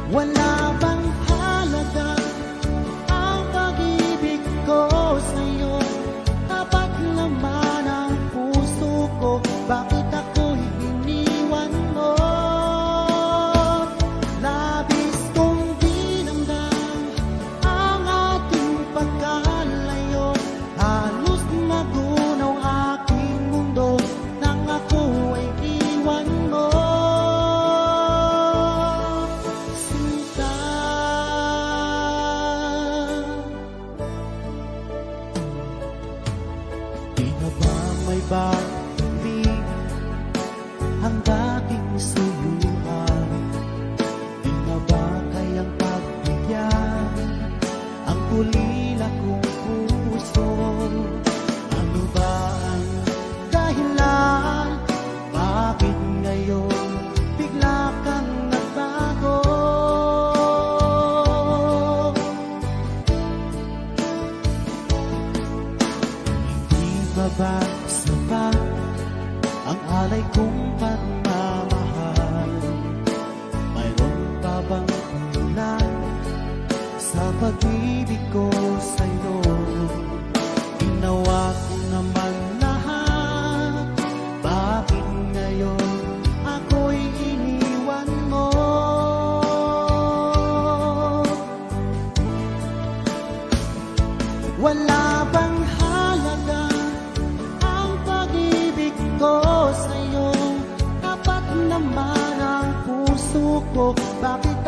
Wala bang halaga ang pag-ibig ko sa'yo? Tapat naman ang puso ko, bakit ako'y iniwan mo? Labis kong dinamdam ang ating pagkalayo, halos nagunaw aking mundo nang ako ay iwan mo. Sinta, di na ba may babalik ang dating suyuan? Di na ba kayang pagbigyan ang ulila kong puso? Ano ba ang dahilan? Bakit ngayon bigla kang nagbago? Hindi ba ba sapat ang alay kong pagmamahal? Mayroon pa bang kulang sa pag-ibig ko sa'yo? Ginawa ko naman lahat, bakit ngayon ako'y iniwan mo? Wala bang halaga ang pag-ibig ko sa'yo? Tapat naman ang puso ko, bakit